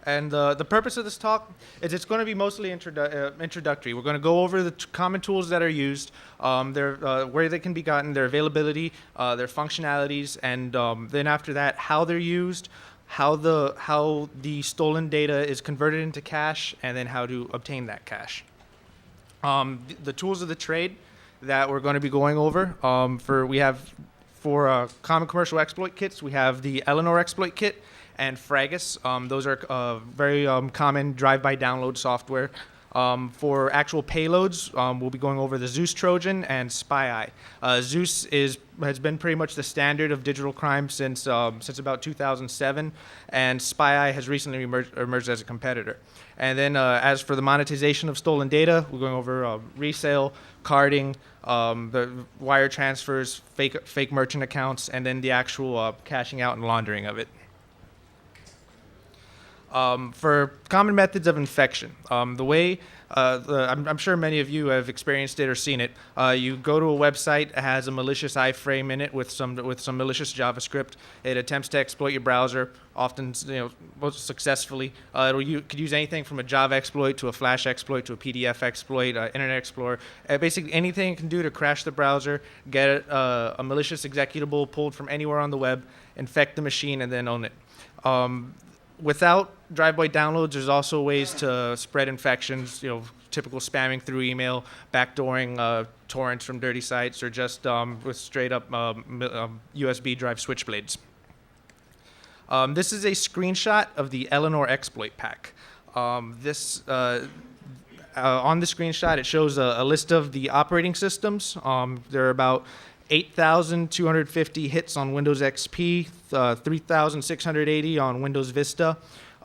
And the purpose of this talk is it's going to be mostly introductory. We're going to go over the common tools that are used, where they can be gotten, their availability, their functionalities, and then after that, how they're used, how the stolen data is converted into cash, and then how to obtain that cash. The tools of the trade that we're going to be going over, for common commercial exploit kits, we have the Eleonore exploit kit and Fragus. Those are very common drive-by download software. For actual payloads, we'll be going over the Zeus Trojan and SpyEye. Zeus has been pretty much the standard of digital crime since about 2007, and SpyEye has recently emerged as a competitor. And then as for the monetization of stolen data, we're going over resale, carding, the wire transfers, fake merchant accounts, and then the actual cashing out and laundering of it. For common methods of infection, the way I'm sure many of you have experienced it or seen it. You go to a website that has a malicious iframe in it with some malicious JavaScript. It attempts to exploit your browser, often most successfully. You could use anything from a Java exploit to a Flash exploit to a PDF exploit, Internet Explorer. Basically anything it can do to crash the browser, get a malicious executable pulled from anywhere on the web, infect the machine, and then own it. Without drive-by downloads, there's also ways to spread infections, typical spamming through email, backdooring torrents from dirty sites, or just with straight-up USB drive switchblades. This is a screenshot of the Eleonore exploit pack. On the screenshot, it shows a list of the operating systems. There are about 8,250 hits on Windows XP, 3,680 on Windows Vista.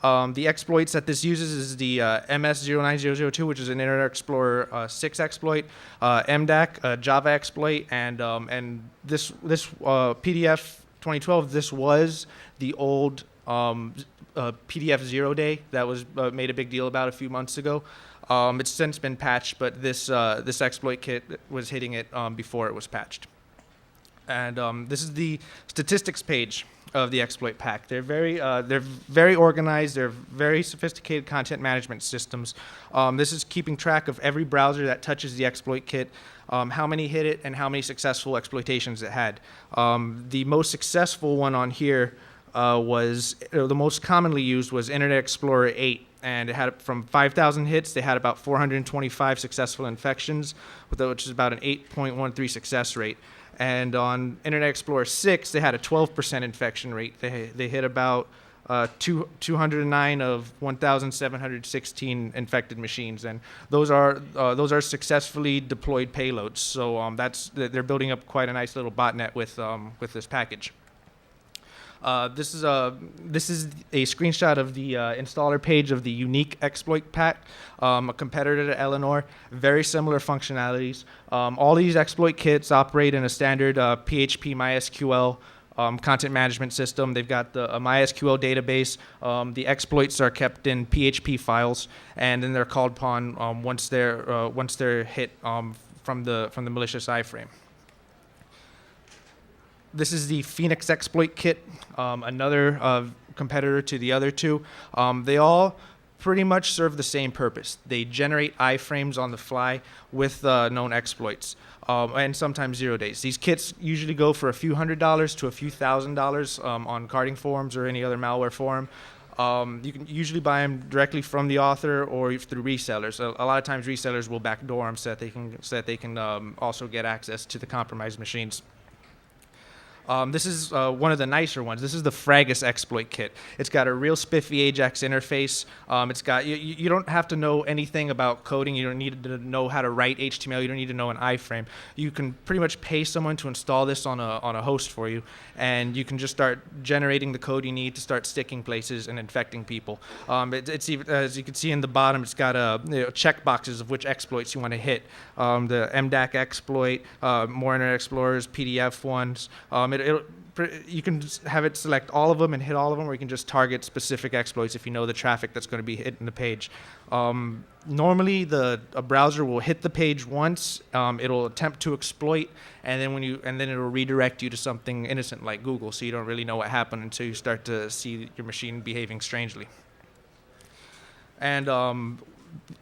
The exploits that this uses is the MS09002, which is an Internet Explorer 6 exploit, MDAC, a Java exploit, and this PDF 2012. This was the old PDF 0 day that was made a big deal about a few months ago. It's since been patched, but this exploit kit was hitting it before it was patched. And this is the statistics page of the exploit pack. They're very organized. They're very sophisticated content management systems. This is keeping track of every browser that touches the exploit kit, how many hit it, and how many successful exploitations it had. The most successful one on here the most commonly used was Internet Explorer 8. And it had, from 5,000 hits, they had about 425 successful infections, which is about an 8.13 success rate. And on Internet Explorer 6, they had a 12% infection rate. They hit about 209 of 1,716 infected machines, and those are successfully deployed payloads. So they're building up quite a nice little botnet with this package. This is a screenshot of the installer page of the unique exploit pack, a competitor to Eleonore. Very similar functionalities. All these exploit kits operate in a standard PHP MySQL content management system. They've got a MySQL database. The exploits are kept in PHP files, and then they're called upon once they're hit from the malicious iframe. This is the Phoenix exploit kit, another competitor to the other two. They all pretty much serve the same purpose. They generate iframes on the fly with known exploits, and sometimes 0 days. These kits usually go for a few $100s to a few $1,000s on carding forums or any other malware forum. You can usually buy them directly from the author or through resellers. A lot of times resellers will backdoor them so that they can also get access to the compromised machines. This is one of the nicer ones. This is the Fragus exploit kit. It's got a real spiffy Ajax interface. It's got you don't have to know anything about coding. You don't need to know how to write HTML. You don't need to know an iframe. You can pretty much pay someone to install this on a host for you, and you can just start generating the code you need to start sticking places and infecting people. It's even, as you can see in the bottom, it's got check boxes of which exploits you want to hit. The MDAC exploit, more Internet Explorers, PDF ones. You can just have it select all of them and hit all of them, or you can just target specific exploits if you know the traffic that's going to be hitting the page. Normally, a browser will hit the page once. It'll attempt to exploit, and then it'll redirect you to something innocent like Google, so you don't really know what happened until you start to see your machine behaving strangely. And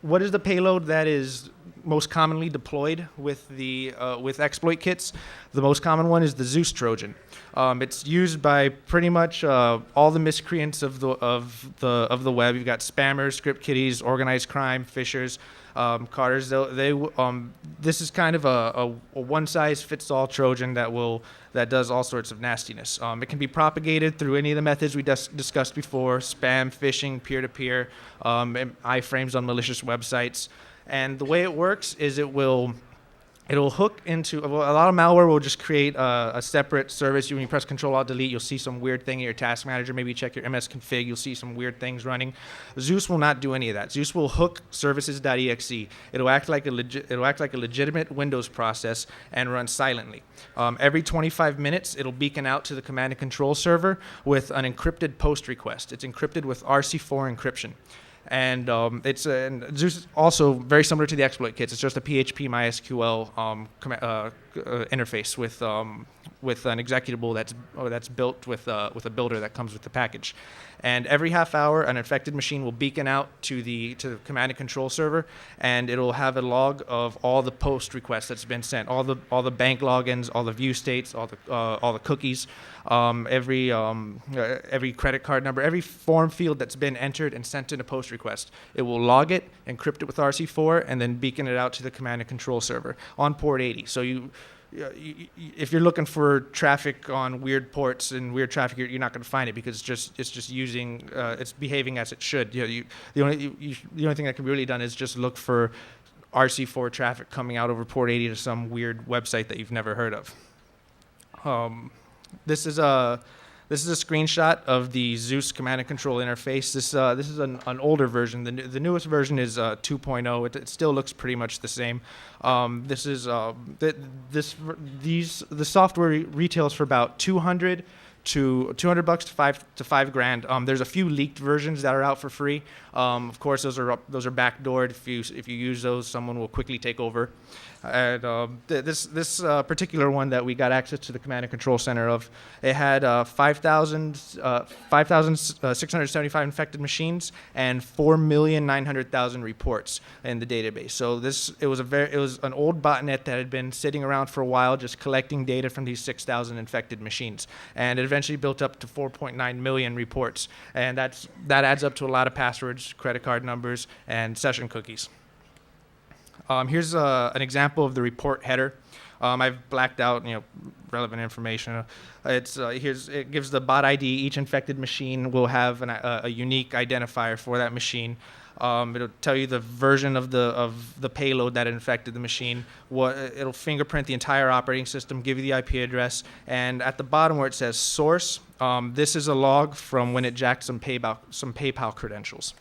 what is the payload that is most commonly deployed with the with exploit kits? The most common one is the Zeus Trojan. It's used by pretty much all the miscreants of the web. You've got spammers, script kiddies, organized crime, phishers, Carters. This is kind of a one-size-fits-all Trojan that does all sorts of nastiness. It can be propagated through any of the methods we discussed before: spam, phishing, peer-to-peer, iframes on malicious websites. And the way it works is it'll hook into a lot of malware. Will just create a separate service. When you press Control-Alt-Delete, you'll see some weird thing in your task manager. Maybe you check your MS config, you'll see some weird things running. Zeus will not do any of that. Zeus will hook services.exe. It'll act like a legitimate Windows process and run silently. Every 25 minutes, it'll beacon out to the command and control server with an encrypted post request. It's encrypted with RC4 encryption. And and Zeus is also very similar to the exploit kits. It's just a PHP MySQL interface with an executable that's built with a builder that comes with the package. And every half hour, an infected machine will beacon out to the command and control server, and it'll have a log of all the post requests that's been sent, all the bank logins, all the view states, all the cookies, every credit card number, every form field that's been entered and sent in a post request. It will log it, encrypt it with RC4, and then beacon it out to the command and control server on port 80. So if you're looking for traffic on weird ports and weird traffic, you're not going to find it, because it's behaving as it should. The only thing that can be really done is just look for RC4 traffic coming out over port 80 to some weird website that you've never heard of. This is a screenshot of the Zeus command and control interface. This is an older version. The newest version is 2.0. It still looks pretty much the same. The software retails for about $200 to $200 to $5,000. There's a few leaked versions that are out for free. Of course, those are backdoored. If you use those, someone will quickly take over. And this particular one that we got access to the command and control center of, it had 5,675 infected machines and 4,900,000 reports in the database. So it was an old botnet that had been sitting around for a while, just collecting data from these 6,000 infected machines, and it eventually built up to 4.9 million reports, and that adds up to a lot of passwords, credit card numbers, and session cookies. Here's an example of the report header. I've blacked out, relevant information. It gives the bot ID. Each infected machine will have a unique identifier for that machine. It'll tell you the version of the payload that infected the machine. It'll fingerprint the entire operating system, give you the IP address, and at the bottom where it says source, this is a log from when it jacked some PayPal credentials.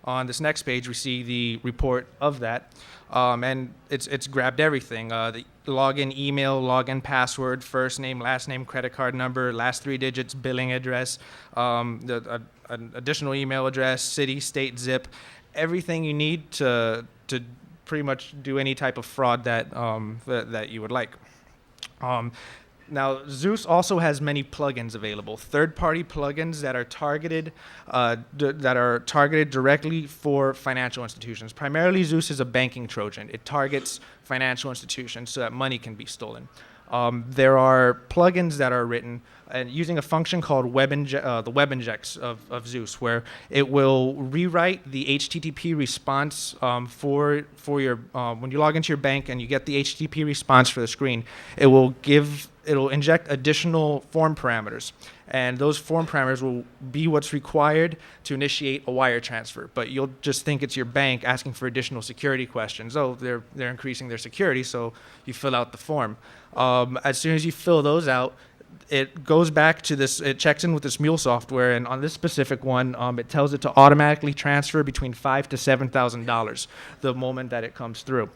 On this next page, we see the report of that, and it's grabbed everything: the login email, login password, first name, last name, credit card number, last 3 digits, billing address, an additional email address, city, state, zip, everything you need to pretty much do any type of fraud that you would like. Now, Zeus also has many plugins available, third-party plugins that are targeted directly for financial institutions. Primarily, Zeus is a banking Trojan. It targets financial institutions so that money can be stolen. There are plugins that are written and using a function called the web injects of Zeus, where it will rewrite the HTTP response for your when you log into your bank and you get the HTTP response for the screen. It'll inject additional form parameters, and those form parameters will be what's required to initiate a wire transfer. But you'll just think it's your bank asking for additional security questions. Oh, they're increasing their security, so you fill out the form. As soon as you fill those out, it goes back to this. It checks in with this mule software, and on this specific one, it tells it to automatically transfer between $5,000 to $7,000 the moment that it comes through.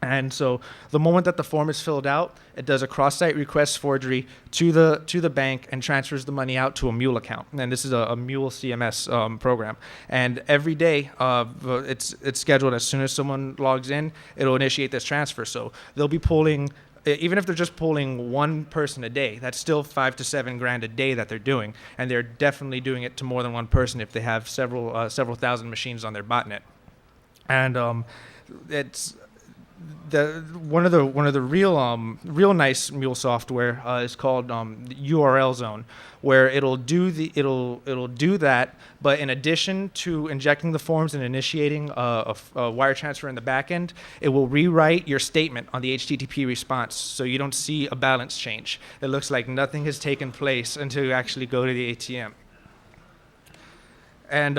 And so the moment that the form is filled out, it does a cross-site request forgery to the bank and transfers the money out to a Mule account. And this is a Mule CMS program. And every day, it's scheduled as soon as someone logs in, it'll initiate this transfer. So they'll be pulling even if they're just pulling one person a day, that's still $5 to $7 grand a day that they're doing, and they're definitely doing it to more than one person if they have several thousand machines on their botnet. And it's one of the real nice mule software is called URL Zone, where it'll do that, but in addition to injecting the forms and initiating a wire transfer in the back end, it will rewrite your statement on the HTTP response, so you don't see a balance change. It looks like nothing has taken place until you actually go to the ATM. And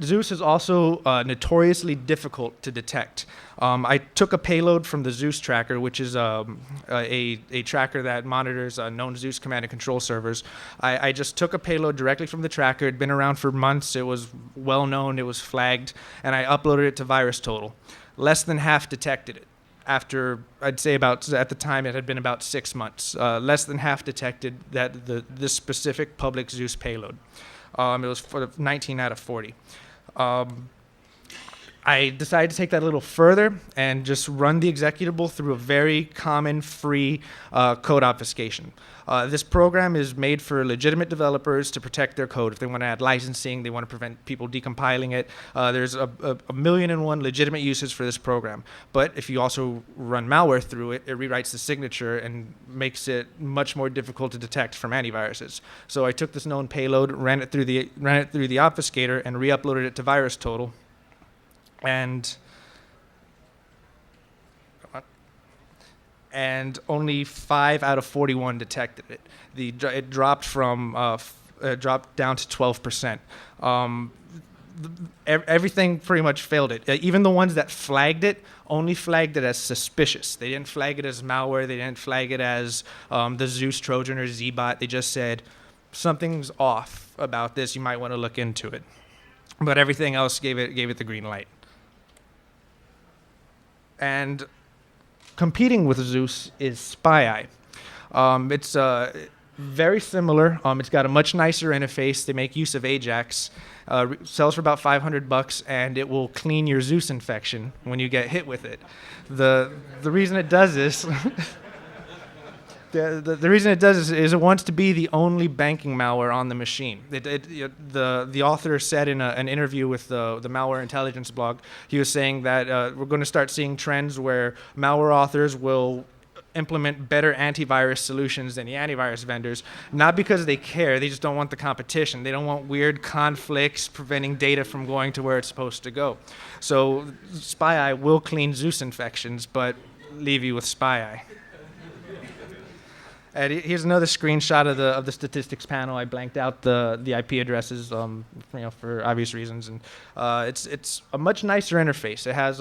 Zeus is also notoriously difficult to detect. I took a payload from the Zeus tracker, which is a tracker that monitors known Zeus command and control servers. I just took a payload directly from the tracker. It'd been around for months. It was well known. It was flagged. And I uploaded it to VirusTotal. Less than half detected it. After, I'd say at the time, it had been about 6 months. Less than half detected that this specific public Zeus payload. It was for 19 out of 40. I decided to take that a little further and just run the executable through a very common free code obfuscation. This program is made for legitimate developers to protect their code. If they want to add licensing, they want to prevent people decompiling it. There's a million and one legitimate uses for this program. But if you also run malware through it, it rewrites the signature and makes it much more difficult to detect from antiviruses. So I took this known payload, ran it through the obfuscator, and re-uploaded it to VirusTotal. And only 5 out of 41 detected it. It dropped down to 12%. Everything pretty much failed it. Even the ones that flagged it only flagged it as suspicious. They didn't flag it as malware. They didn't flag it as the Zeus Trojan or Z-bot. They just said, something's off about this. You might want to look into it. But everything else gave it the green light. And competing with Zeus is SpyEye. It's very similar. It's got a much nicer interface. They make use of Ajax. Sells for about $500, and it will clean your Zeus infection when you get hit with it. The reason it does this The reason it does this is it wants to be the only banking malware on the machine. The author said in an interview with the Malware Intelligence blog, he was saying that we're going to start seeing trends where malware authors will implement better antivirus solutions than the antivirus vendors, not because they care, they just don't want the competition. They don't want weird conflicts preventing data from going to where it's supposed to go. So SpyEye will clean Zeus infections, but leave you with SpyEye. And here's another screenshot of the statistics panel. I blanked out the IP addresses, for obvious reasons, and it's a much nicer interface. It has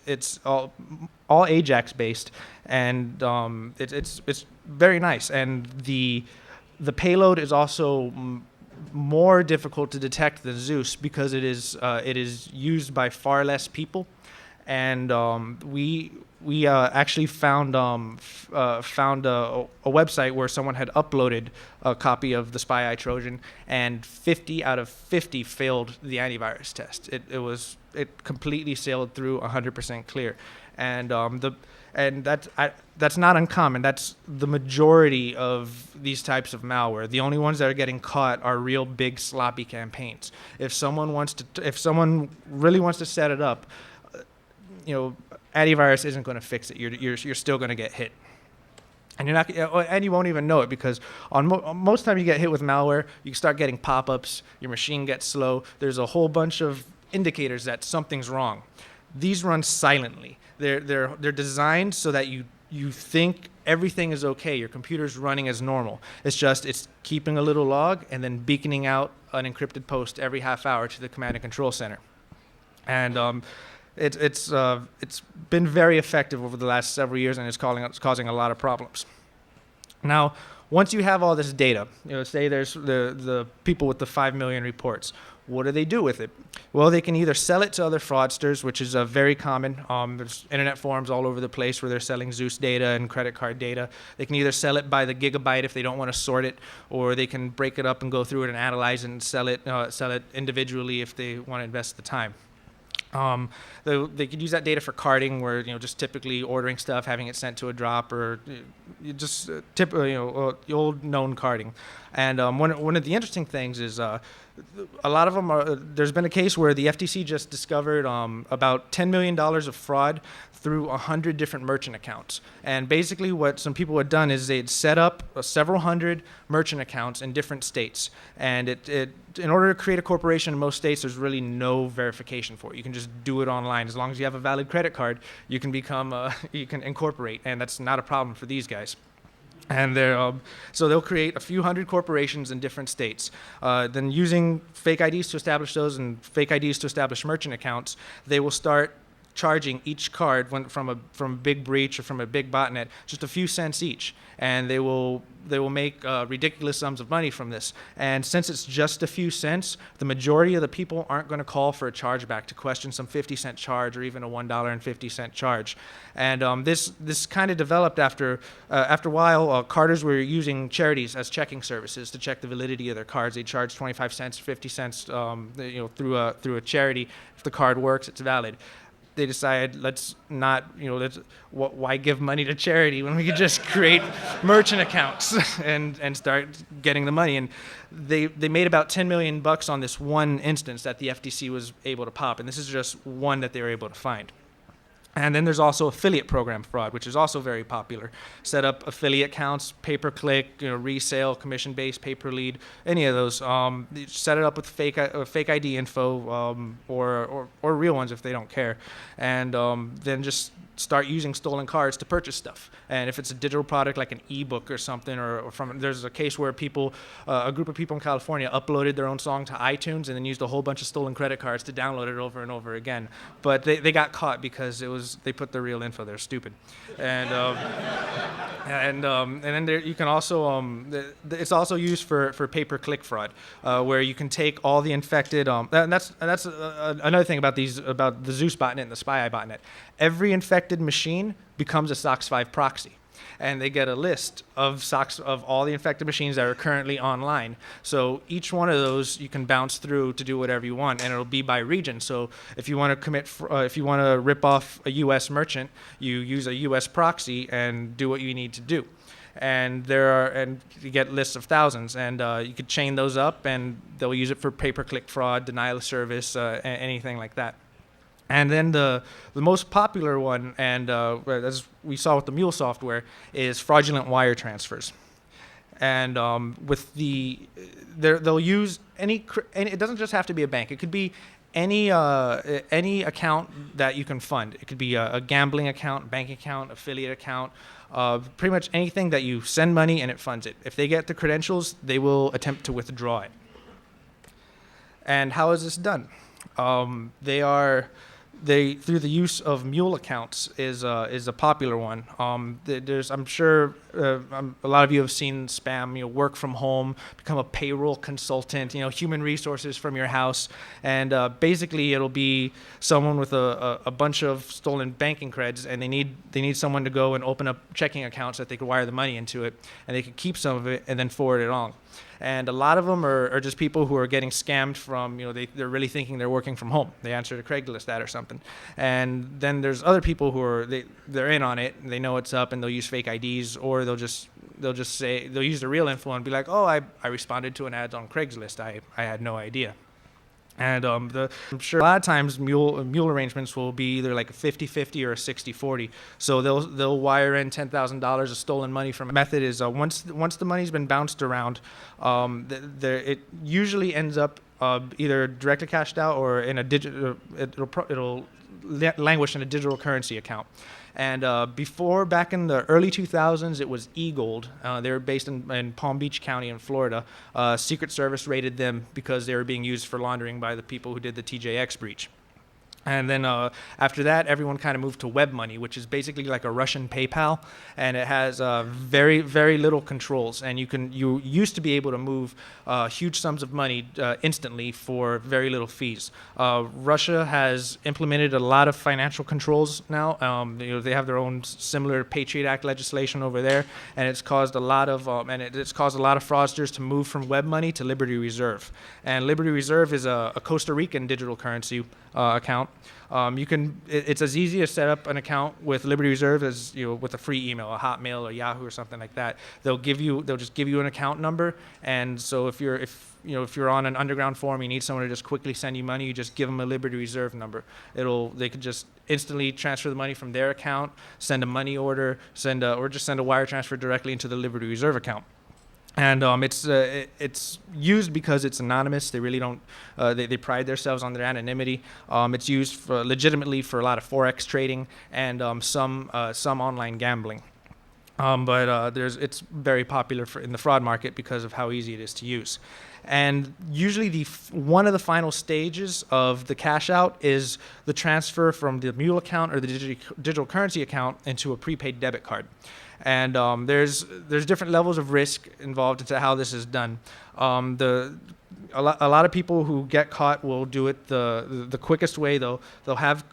it's all Ajax based, and it's very nice. And the payload is also more difficult to detect than Zeus because it is used by far less people, and we actually found a website where someone had uploaded a copy of the SpyEye Trojan, and 50 out of 50 failed the antivirus test. It completely sailed through 100% clear, and that's not uncommon. That's the majority of these types of malware. The only ones that are getting caught are real big sloppy campaigns. If someone really wants to set it up, AntiVirus isn't going to fix it. You're still going to get hit, and you won't even know it because most time you get hit with malware, you start getting pop-ups. Your machine gets slow. There's a whole bunch of indicators that something's wrong. These run silently. They're designed so that you think everything is okay. Your computer's running as normal. It's keeping a little log and then beaconing out an encrypted post every half hour to the command and control center, and It's been very effective over the last several years, and it's causing a lot of problems. Now, once you have all this data, say there's the people with the 5 million reports, what do they do with it? Well, they can either sell it to other fraudsters, which is very common. There's internet forums all over the place where they're selling Zeus data and credit card data. They can either sell it by the gigabyte if they don't want to sort it, or they can break it up and go through it and analyze it and sell it individually if they want to invest the time. They could use that data for carding, where just typically ordering stuff, having it sent to a drop, or just the old known carding. And one of the interesting things is a lot of them are. There's been a case where the FTC just discovered about $10 million of fraud through 100 different merchant accounts. And basically what some people had done is they'd set up several hundred merchant accounts in different states. And in order to create a corporation in most states, there's really no verification for it. You can just do it online. As long as you have a valid credit card, you can you can incorporate, and that's not a problem for these guys. And so they'll create a few hundred corporations in different states. Then using fake IDs to establish those and fake IDs to establish merchant accounts, they will start charging each card from a big breach or from a big botnet just a few cents each, and they will make ridiculous sums of money from this. And since it's just a few cents, the majority of the people aren't going to call for a chargeback to question some 50-cent charge or even a $1.50 charge. And this kind of developed after a while. Carders were using charities as checking services to check the validity of their cards. They charge 25 cents, 50 cents, through a charity. If the card works, it's valid. They decided, why give money to charity when we could just create merchant accounts and start getting the money? And they made about $10 million on this one instance that the FTC was able to pop, and this is just one that they were able to find. And then there's also affiliate program fraud, which is also very popular. Set up affiliate accounts, pay-per-click, resale, commission-based, pay-per-lead, any of those. Set it up with fake ID info or real ones if they don't care, and then just start using stolen cards to purchase stuff. And if it's a digital product like an ebook or something, there's a case where a group of people in California uploaded their own song to iTunes and then used a whole bunch of stolen credit cards to download it over and over again. But they got caught because they put their real info. They're stupid. And then you can also it's also used for pay-per-click fraud, where you can take all the infected. And that's another thing about the Zeus botnet and the SpyEye botnet. Every infected machine becomes a SOX 5 proxy, and they get a list of all the infected machines that are currently online. So each one of those you can bounce through to do whatever you want, and it'll be by region. So if you want to rip off a U.S. merchant, you use a U.S. proxy and do what you need to do. And you get lists of thousands, and you could chain those up, and they'll use it for pay-per-click fraud, denial of service, anything like that. And then the most popular one, and as we saw with the Mule software, is fraudulent wire transfers. And they'll use any. It doesn't just have to be a bank. It could be any account that you can fund. It could be a gambling account, bank account, affiliate account, pretty much anything that you send money and it funds it. If they get the credentials, they will attempt to withdraw it. And how is this done? Through the use of mule accounts is a popular one. I'm sure a lot of you have seen spam. Work from home, become a payroll consultant. Human resources from your house, and basically it'll be someone with a bunch of stolen banking creds, and they need someone to go and open up checking accounts that they could wire the money into it, and they could keep some of it and then forward it on. And a lot of them are just people who are getting scammed from, they're really thinking they're working from home. They answered a Craigslist ad or something. And then there's other people who they're in on it, and they know it's up, and they'll use fake IDs, or they'll use the real info and be like, oh, I responded to an ad on Craigslist. I had no idea. And I'm sure a lot of times mule arrangements will be either like a 50-50 or a 60-40. So they'll wire in $10,000 of stolen money from. Method is once the money's been bounced around, it usually ends up either directly cashed out or in a digital. It'll languish in a digital currency account. And back in the early 2000s, it was eGold. They were based in Palm Beach County in Florida. Secret Service raided them because they were being used for laundering by the people who did the TJX breach. And then after that, everyone kind of moved to web money, which is basically like a Russian PayPal, and it has very, very little controls. And you used to be able to move huge sums of money instantly for very little fees. Russia has implemented a lot of financial controls now. They have their own similar Patriot Act legislation over there, and it's caused a lot of fraudsters to move from web money to Liberty Reserve. And Liberty Reserve is a Costa Rican digital currency account. It's as easy as set up an account with Liberty Reserve as with a free email, a Hotmail or Yahoo or something like that. They'll just give you an account number, and so if you're on an underground forum, you need someone to just quickly send you money, you just give them a Liberty Reserve number. They could just instantly transfer the money from their account, send a money order, or just send a wire transfer directly into the Liberty Reserve account. And it's used because it's anonymous. They really don't. They pride themselves on their anonymity. It's used legitimately for a lot of forex trading and some online gambling. But it's very popular in the fraud market because of how easy it is to use. And usually one of the final stages of the cash out is the transfer from the mule account or the digital currency account into a prepaid debit card. And there's different levels of risk involved into how this is done. A lot of people who get caught will do it the quickest way. They'll have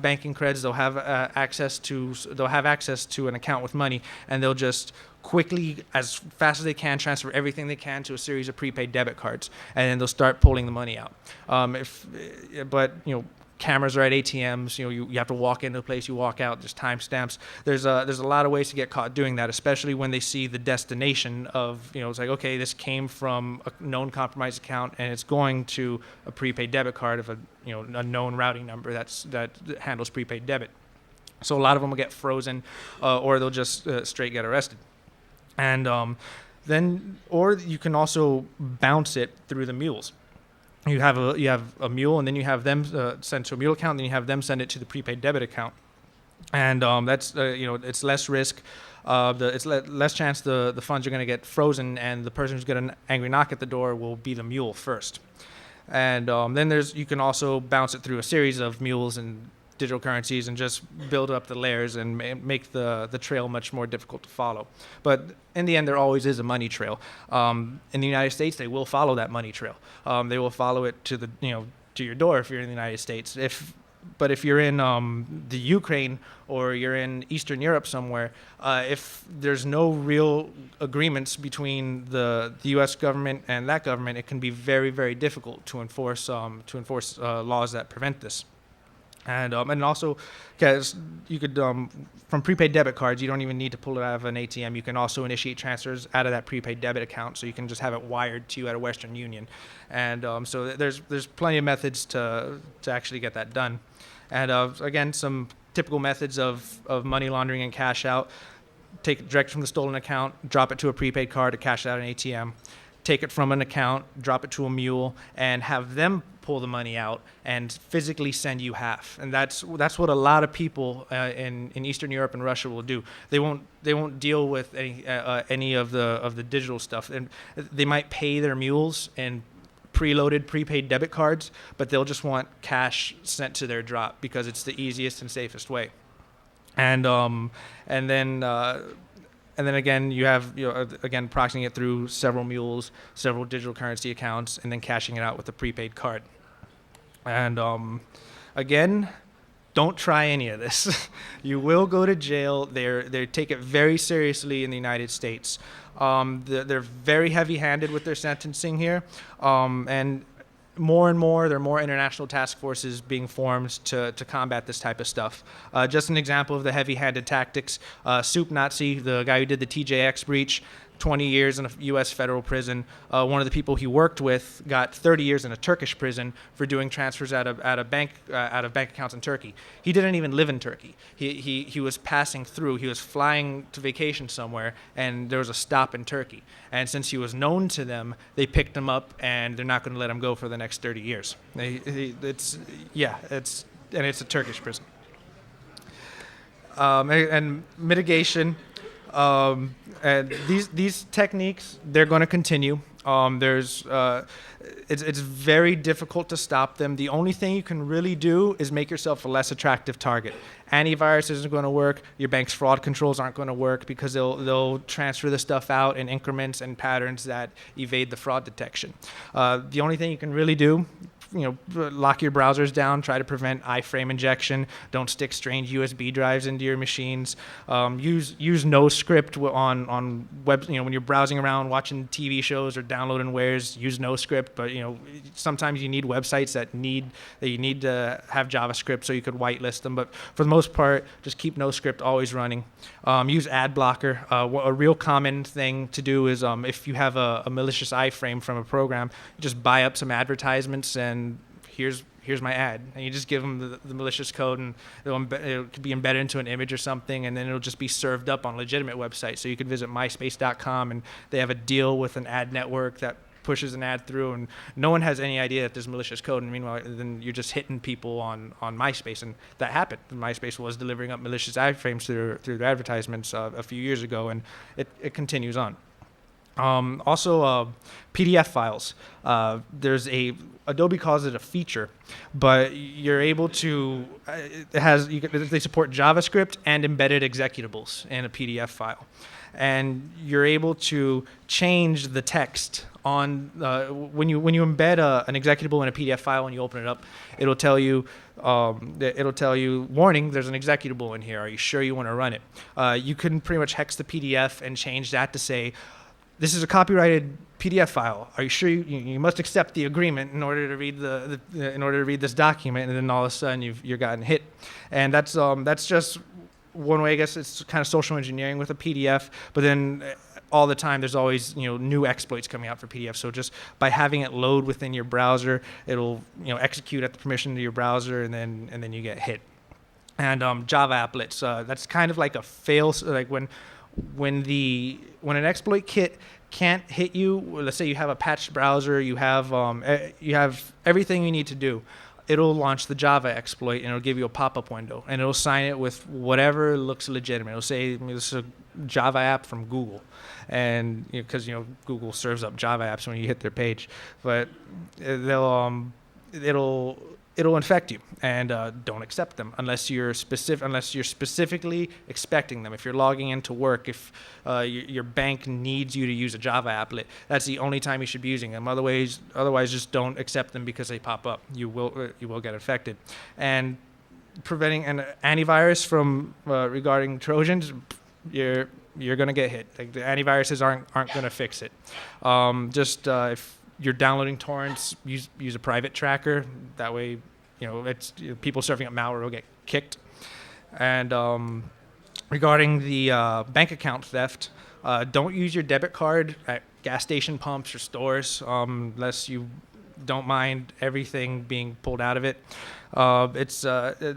banking creds. They'll have access to an account with money, and they'll just quickly, as fast as they can, transfer everything they can to a series of prepaid debit cards, and then they'll start pulling the money out. Cameras are at ATMs. You have to walk into a place, you walk out. There's timestamps. There's a lot of ways to get caught doing that, especially when they see the destination of it's like, okay, this came from a known compromised account and it's going to a prepaid debit card of a known routing number that handles prepaid debit. So a lot of them will get frozen, or they'll just straight get arrested. And or you can also bounce it through the mules. You have a mule, and then you have them send to a mule account, and then you have them send it to the prepaid debit account, and that's it's less risk. It's less chance the funds are going to get frozen, and the person who's got an angry knock at the door will be the mule first. And then you can also bounce it through a series of mules and digital currencies and just build up the layers and make the trail much more difficult to follow. But in the end, there always is a money trail. In the United States, they will follow that money trail. They will follow it to to your door if you're in the United States. But if you're in the Ukraine or you're in Eastern Europe somewhere, if there's no real agreements between the U.S. government and that government, it can be very, very difficult to enforce laws that prevent this. And also, because you could from prepaid debit cards, you don't even need to pull it out of an ATM. You can also initiate transfers out of that prepaid debit account, so you can just have it wired to you at a Western Union. And so there's plenty of methods to actually get that done. And again, some typical methods of money laundering and cash out: take it direct from the stolen account, drop it to a prepaid card to cash out an ATM. Take it from an account, drop it to a mule, and have them pull the money out and physically send you half. And that's what a lot of people in Eastern Europe and Russia will do. They won't deal with any of the digital stuff, and they might pay their mules in preloaded prepaid debit cards, but they'll just want cash sent to their drop because it's the easiest and safest way. And then again, you have again proxying it through several mules, several digital currency accounts, and then cashing it out with a prepaid card. And again, don't try any of this. You will go to jail. They take it very seriously in the United States. They're very heavy-handed with their sentencing here, and more and more, there are more international task forces being formed to combat this type of stuff. Just an example of the heavy-handed tactics, Soup Nazi, the guy who did the TJX breach, 20 years in a U.S. federal prison. One of the people he worked with got 30 years in a Turkish prison for doing transfers out of bank accounts in Turkey. He didn't even live in Turkey. He was passing through. He was flying to vacation somewhere, and there was a stop in Turkey. And since he was known to them, they picked him up, and they're not going to let him go for the next 30 years. It's a Turkish prison. And mitigation. And these techniques, they're going to continue. It's very difficult to stop them. The only thing you can really do is make yourself a less attractive target. AntiVirus isn't going to work. Your bank's fraud controls aren't going to work because they'll transfer the stuff out in increments and patterns that evade the fraud detection. The only thing you can really do lock your browsers down. Try to prevent iframe injection. Don't stick strange USB drives into your machines. Use no script on web. When you're browsing around watching TV shows or downloading wares, use no script. But sometimes you need websites that you need to have JavaScript so you could whitelist them. But for the most part, just keep no script always running. Use ad blocker. A real common thing to do is if you have a malicious iframe from a program, just buy up some advertisements and here's my ad, and you just give them the malicious code, and it could be embedded into an image or something, and then it'll just be served up on legitimate websites. So you could visit myspace.com, and they have a deal with an ad network that pushes an ad through, and no one has any idea that there's malicious code, and meanwhile then you're just hitting people on MySpace. And that happened. MySpace was delivering up malicious iframes through their advertisements a few years ago, and it continues on. Also, PDF files. Adobe calls it a feature, but you're able to. They support JavaScript and embedded executables in a PDF file, and you're able to change the text on when you embed an executable in a PDF file and you open it up. It'll tell you. Warning, there's an executable in here. Are you sure you want to run it? You can pretty much hex the PDF and change that to say, this is a copyrighted PDF file. Are you sure you must accept the agreement in order to read in order to read this document? And then all of a sudden you're gotten hit, and that's just one way. I guess it's kind of social engineering with a PDF. But then all the time there's always new exploits coming out for PDF. So just by having it load within your browser, it'll execute at the permission of your browser, and then you get hit. And Java applets. That's kind of like a fail. Like when an exploit kit can't hit you, let's say you have a patched browser, you have everything you need to do, it'll launch the Java exploit, and it'll give you a pop-up window, and it'll sign it with whatever looks legitimate. It'll say this is a Java app from Google, and because Google serves up Java apps when you hit their page, but it'll infect you, and don't accept them unless you're specifically expecting them. If you're logging into work, if your bank needs you to use a Java applet, that's the only time you should be using them. Otherwise, just don't accept them because they pop up. You will get infected. And preventing an antivirus from regarding Trojans, you're going to get hit. Like, the antiviruses aren't going to fix it. If you're downloading torrents, use a private tracker. That way, people serving up malware will get kicked. And regarding the bank account theft, don't use your debit card at gas station pumps or stores unless you don't mind everything being pulled out of it. It's a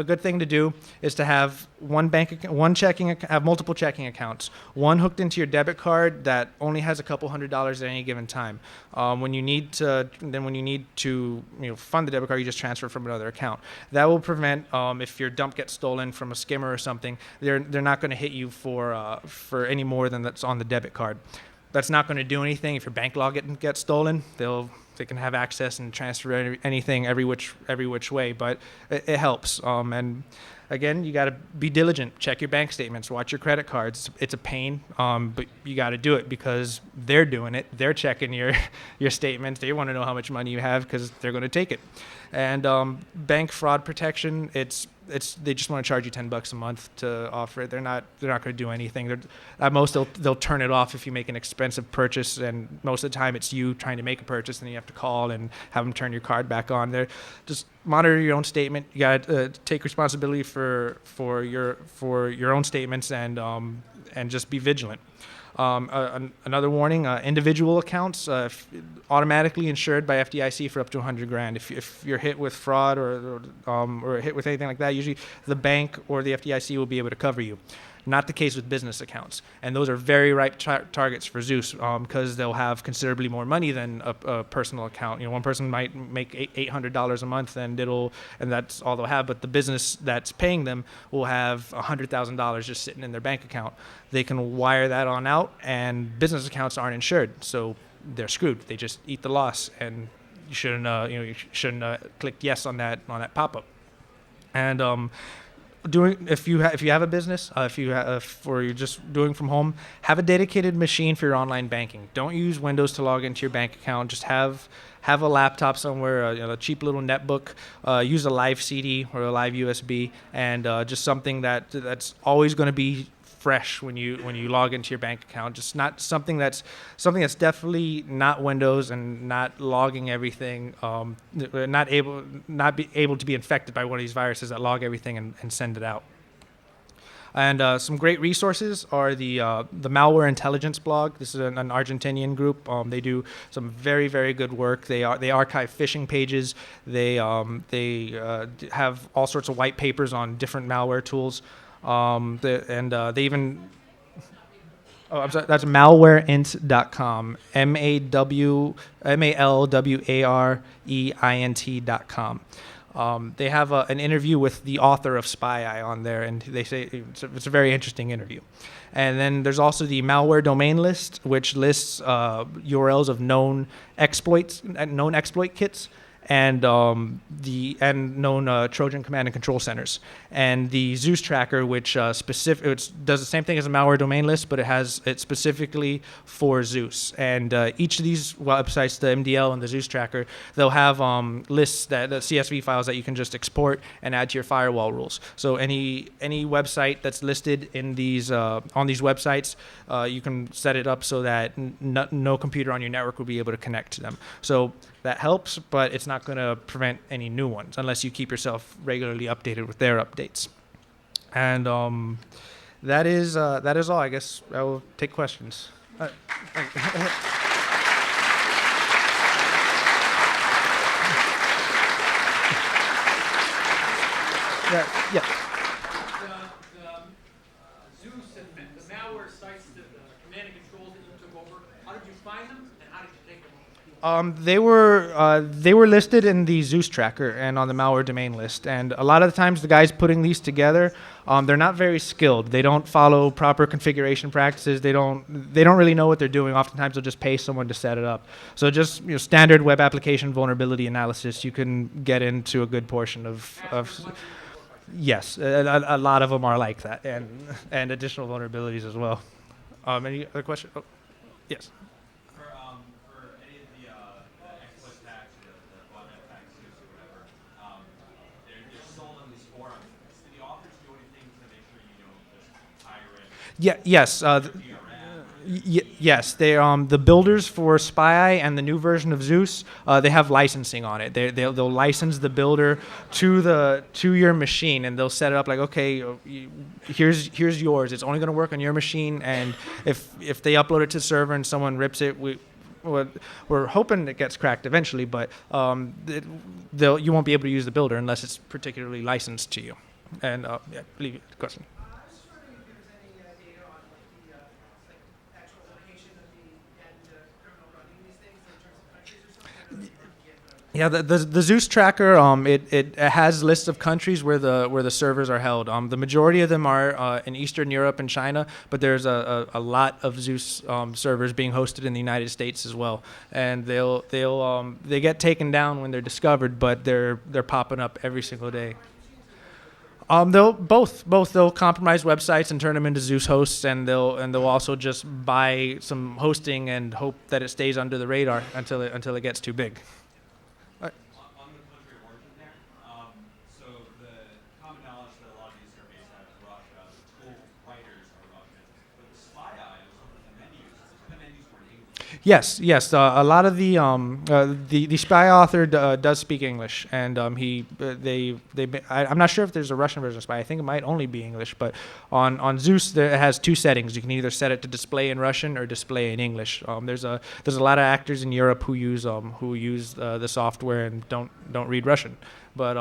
good thing to do is to have have multiple checking accounts, one hooked into your debit card that only has a couple $100s at any given time. When you need to fund the debit card, you just transfer from another account. That will prevent if your dump gets stolen from a skimmer or something, they're not going to hit you for any more than that's on the debit card. That's not going to do anything if your bank log gets stolen. They can have access and transfer anything every which way, but it helps. And again, you got to be diligent. Check your bank statements. Watch your credit cards. It's a pain, but you got to do it because they're doing it. They're checking your statements. They want to know how much money you have because they're going to take it. And bank fraud protection. They just want to charge you $10 a month to offer it. They're not going to do anything. At most they'll turn it off if you make an expensive purchase, and most of the time it's you trying to make a purchase, and you have to call and have them turn your card back on. They're just monitor your own statement. You got to take responsibility for your own statements, and just be vigilant. Another warning: individual accounts automatically insured by FDIC for up to $100,000. If you're hit with fraud or hit with anything like that, usually the bank or the FDIC will be able to cover you. Not the case with business accounts, and those are very ripe targets for Zeus because they'll have considerably more money than a personal account. One person might make $800 a month, and that's all they'll have. But the business that's paying them will have $100,000 just sitting in their bank account. They can wire that on out, and business accounts aren't insured, so they're screwed. They just eat the loss, and you shouldn't click yes on that pop-up. And if you have a business, or you're just doing from home, have a dedicated machine for your online banking. Don't use Windows to log into your bank account. Just have a laptop somewhere, a cheap little netbook. Use a live CD or a live USB, and just something that's always going to be fresh when you log into your bank account. Just not something that's definitely not Windows and not logging everything. Not be able to be infected by one of these viruses that log everything and send it out. And some great resources are the Malware Intelligence blog. This is an Argentinian group. They do some very, very good work. They archive phishing pages. They have all sorts of white papers on different malware tools. They even I'm sorry, that's malwareint.com. malwareint.com. They have an interview with the author of SpyEye on there, and they say it's a very interesting interview. And then there's also the malware domain list, which lists URLs of known exploit kits and known Trojan command and control centers, and the Zeus tracker, which does the same thing as a malware domain list, but it's specifically for Zeus. And each of these websites, the MDL and the Zeus tracker, they'll have lists the CSV files that you can just export and add to your firewall rules. So any website that's listed in these on these websites, you can set it up so that no computer on your network will be able to connect to them. So that helps, but it's not going to prevent any new ones unless you keep yourself regularly updated with their updates. And that is all. I guess I will take questions. Thank you. Yeah. Zeus and the malware sites, the command and controls that you took over, how did you find them and how did you take them? They were listed in the Zeus tracker and on the malware domain list. And a lot of the times, the guys putting these together, they're not very skilled. They don't follow proper configuration practices. They don't really know what they're doing. Oftentimes, they'll just pay someone to set it up. So just standard web application vulnerability analysis, you can get into a good portion of. Yes, a lot of them are like that, and additional vulnerabilities as well. Any other question? Oh, yes. For any of the exploit attacks, the botnet attacks, or whatever, they're sold on these forums. Do the authors do anything to make sure you don't just pirate? Yes. Yes, they the builders for SpyEye and the new version of Zeus. They have licensing on it. They'll license the builder to your machine, and they'll set it up like, okay, here's yours. It's only going to work on your machine, and if they upload it to the server and someone rips it, we're hoping it gets cracked eventually, but you won't be able to use the builder unless it's particularly licensed to you. And leave it. Question. Yeah, the Zeus tracker, it has lists of countries where the servers are held. The majority of them are in Eastern Europe and China, but there's a lot of Zeus servers being hosted in the United States as well. And they get taken down when they're discovered, but they're popping up every single day. They'll compromise websites and turn them into Zeus hosts, and they'll also just buy some hosting and hope that it stays under the radar until it gets too big. Yes. A lot of the spy author does speak English, and I'm not sure if there's a Russian version of SpyEye. I think it might only be English. But on Zeus, it has two settings. You can either set it to display in Russian or display in English. There's a lot of actors in Europe who use the software and don't read Russian. But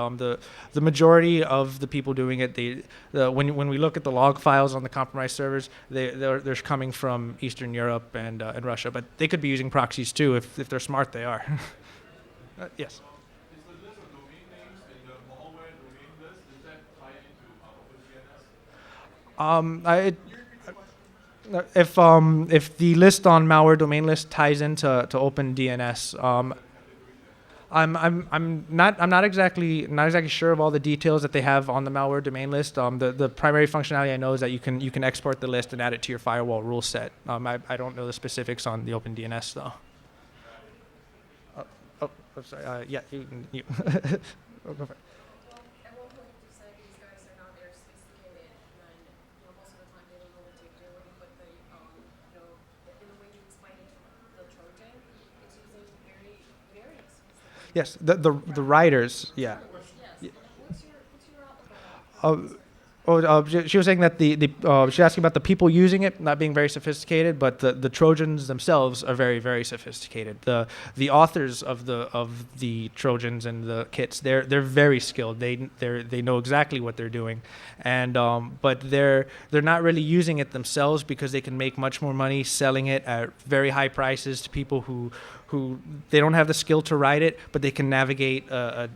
the majority of the people doing it, when we look at the log files on the compromised servers, they're coming from Eastern Europe and Russia. But they could be using proxies too if they're smart. They are. Yes. Is the list of domain names in the malware domain list, does that tie into OpenDNS? If the list on malware domain list ties into OpenDNS, I'm not exactly sure of all the details that they have on the malware domain list. The primary functionality I know is that you can export the list and add it to your firewall rule set. I don't know the specifics on the OpenDNS though. I'm sorry. Yeah, you. Oh, go for it. At one point you said these guys are not very sophisticated, and most of the time they don't know what they're doing. But in the way you explained it, the Trojan, it's using very sophisticated. Yes, the writers. Yeah. Yes. What's your outlook on that? She was saying that she's asking about the people using it not being very sophisticated, but the Trojans themselves are very, very sophisticated. The authors of the Trojans and the kits, they're very skilled. They know exactly what they're doing, and but they're not really using it themselves because they can make much more money selling it at very high prices to people who they don't have the skill to write it, but they can navigate a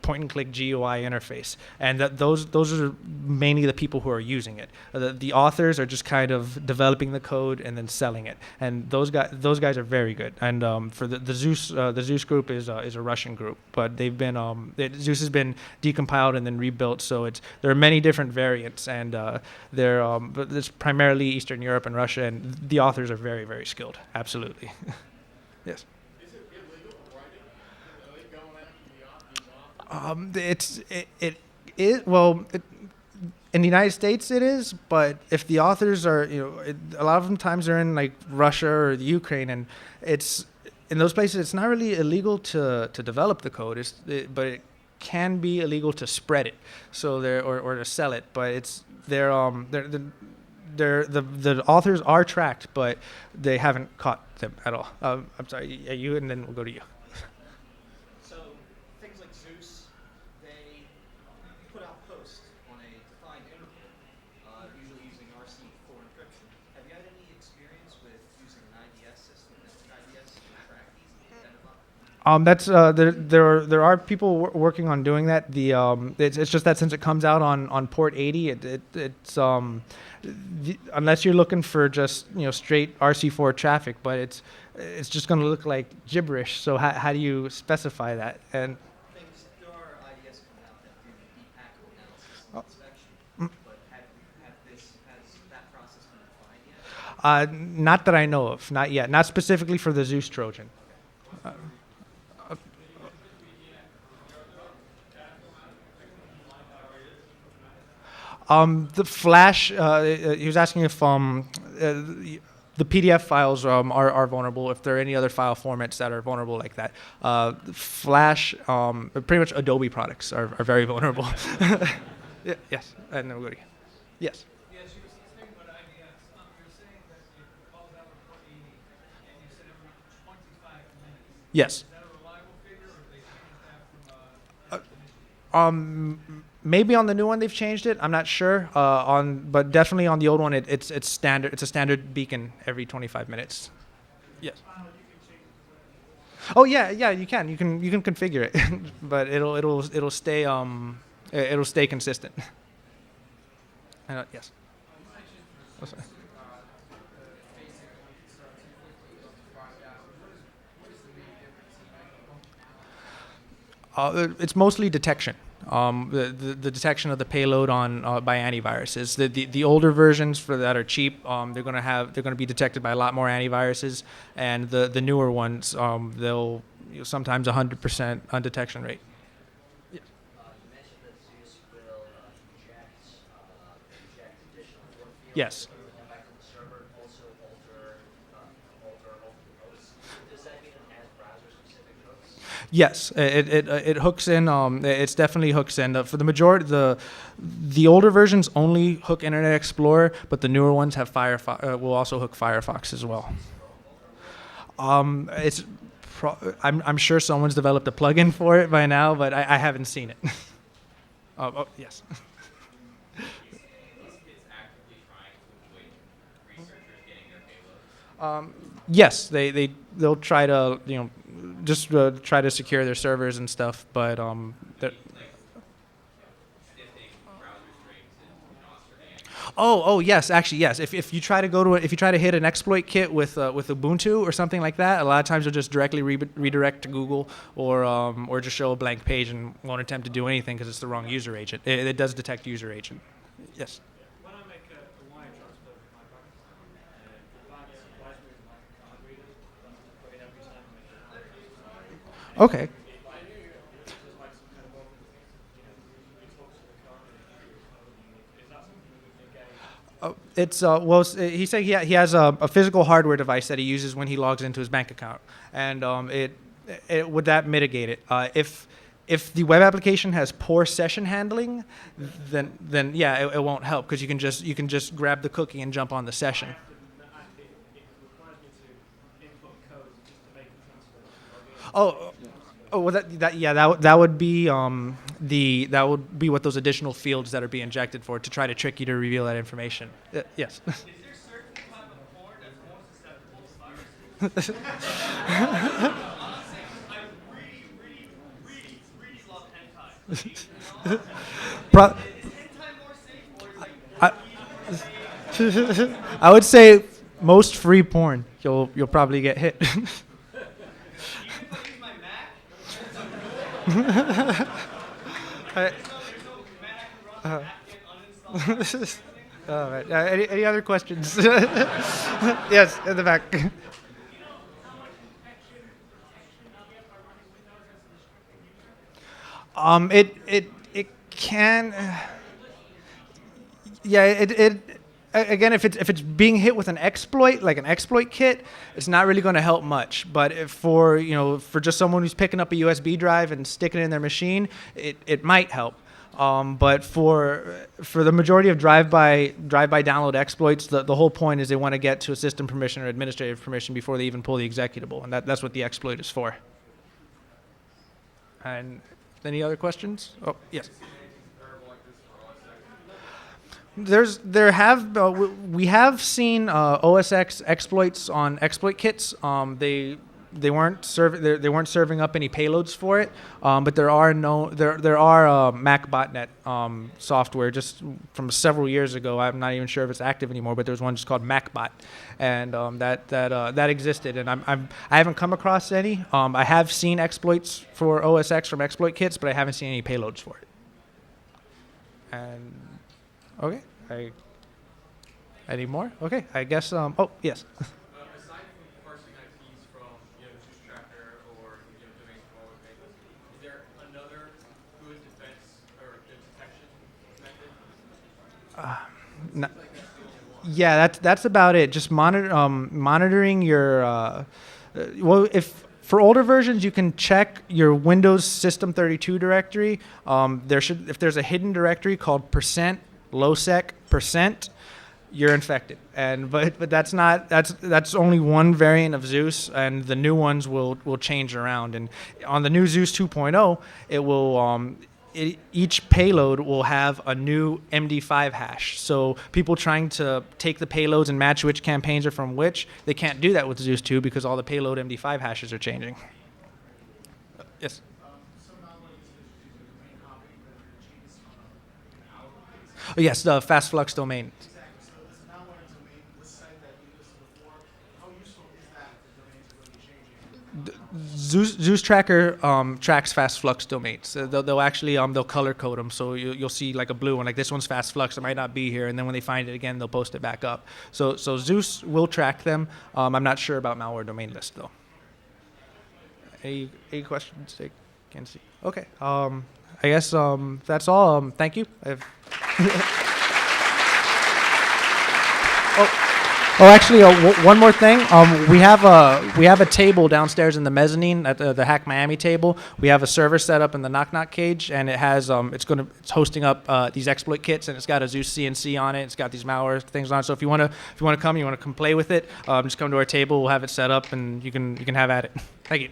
point and click GUI interface, and those are mainly the people who are using it. The authors are just kind of developing the code and then selling it, and those guys are very good. And for the Zeus group is a Russian group, but Zeus has been decompiled and then rebuilt, so there are many different variants, and but it's primarily Eastern Europe and Russia, and the authors are very, very skilled. Absolutely. Yes. Is it illegal to write it? Are they going after the authors? In the United States it is, but if the authors are, a lot of them times they're in like Russia or the Ukraine, and it's in those places it's not really illegal to develop the code, but it can be illegal to spread it, so or to sell it, but the authors are tracked, but they haven't caught them at all. I'm sorry, you, and then we'll go to you. So things like Zeus, they put out posts on a defined interval, usually using RC4 encryption. Have you had any experience with using an IDS system, IDS to track these and identify? There are people working on doing that. It's just that since it comes out on port 80, it's unless you're looking for just straight RC4 traffic, but it's just going to look like gibberish. So how do you specify that? And There are IDS coming out that do deep packet analysis and inspection, but has that process been defined yet? not that I know of, not yet. Not specifically for the Zeus Trojan. The Flash, he was asking if the PDF files are vulnerable, if there are any other file formats that are vulnerable like that. Flash, pretty much Adobe products are very vulnerable. Yeah, yes, and then we'll go to you. Yes. Yes, you were saying about IDS. You're saying that it calls out report 80, and you said every 25 minutes. Yes. Is that a reliable figure, or have they changed that from Maybe on the new one they've changed it. I'm not sure. But definitely on the old one, it's standard. It's a standard beacon every 25 minutes. Yes. Oh yeah, you can. You can configure it, but it'll stay consistent. Yes. Oh, sorry. It's mostly detection. The detection of the payload by antiviruses. The older versions that are cheap, they're gonna be detected by a lot more antiviruses, and the newer ones, they'll sometimes 100% undetection rate. Yes. You mentioned that Zeus will inject additional form fields. Yes. Back to the server, also alter the hosts. Does that mean it has browser-specific hooks? Yes, it hooks in. It's definitely hooks in. For the majority, the older versions only hook Internet Explorer, but the newer ones have Firefox. Will also hook Firefox as well. I'm sure someone's developed a plugin for it by now, but I haven't seen it. Yes. Actively trying to avoid researchers getting their payload. Yes, they'll try to just try to secure their servers and stuff, but Sniffing browser strings and Oh, yes, actually, yes. If you try to if you try to hit an exploit kit with Ubuntu or something like that, a lot of times you'll just directly redirect to Google or just show a blank page and won't attempt to do anything because it's the wrong user agent. It does detect user agent. Yes. When I make a wire transfer with my bank account, the bank supplies me with like a card reader, but every time I make a wire transfer, Okay. it like there's like some kind of open, it talks to the card reader. Is that something that we can get? It's well, he's saying he has a physical hardware device that he uses when he logs into his bank account, and it would that mitigate it? If the web application has poor session handling, then yeah, it won't help because you can just grab the cookie and jump on the session. It requires me to input code just to make the transfer. Oh, well, that would be that would be what those additional fields that are being injected for to try to trick you to reveal that information. Yes. Is there certain type of porn that's more susceptible to viruses? Honestly, I really love hentai. You know? Pro- Is hentai more safe or is like I would say most free porn you'll probably get hit. even if I use my Mac? There's no Mac run app get uninstalled. All right. Any other questions? Yes, in the back. It can. Yeah. Again, if it's being hit with an exploit, like an exploit kit, it's not really going to help much. But if for just someone who's picking up a USB drive and sticking it in their machine, it might help. But for the majority of drive-by download exploits, the whole point is they want to get to a system permission or administrative permission before they even pull the executable, and that's what the exploit is for. And any other questions? Oh, yes. We have seen OS X exploits on exploit kits. They weren't serving up any payloads for it, but there are Mac botnet software just from several years ago. I'm not even sure if it's active anymore, but there's one just called MacBot, and that existed. And I haven't come across any. I have seen exploits for OS X from exploit kits, but I haven't seen any payloads for it. And okay, any more? Okay, I guess. Oh yes. Aside from parsing IPs from Zeus Tracker or domain control maintenance, is there another good defense or good detection method? Yeah, that's about it. Just monitoring your. If for older versions, you can check your Windows System 32 directory. If there's a hidden directory called %lowsec%, you're infected. But that's only one variant of Zeus, and the new ones will change around. And on the new Zeus 2.0, it will each payload will have a new MD5 hash. So people trying to take the payloads and match which campaigns are from which, they can't do that with Zeus 2 because all the payload MD5 hashes are changing. Yes. Oh, yes, the fast flux domain. Zeus Tracker tracks fast flux domains. So they'll actually they'll color code them, so you'll see like a blue one, like this one's fast flux. It might not be here, and then when they find it again, they'll post it back up. So Zeus will track them. I'm not sure about malware domain list though. Any questions? I can see. Okay. I guess that's all. Thank you. Oh, actually, one more thing. We have a table downstairs in the mezzanine at the Hack Miami table. We have a server set up in the Knock Knock cage, and it has it's hosting up these exploit kits, and it's got a Zeus CNC on it. It's got these malware things on it. So if you want to come play with it, just come to our table. We'll have it set up, and you can have at it. Thank you.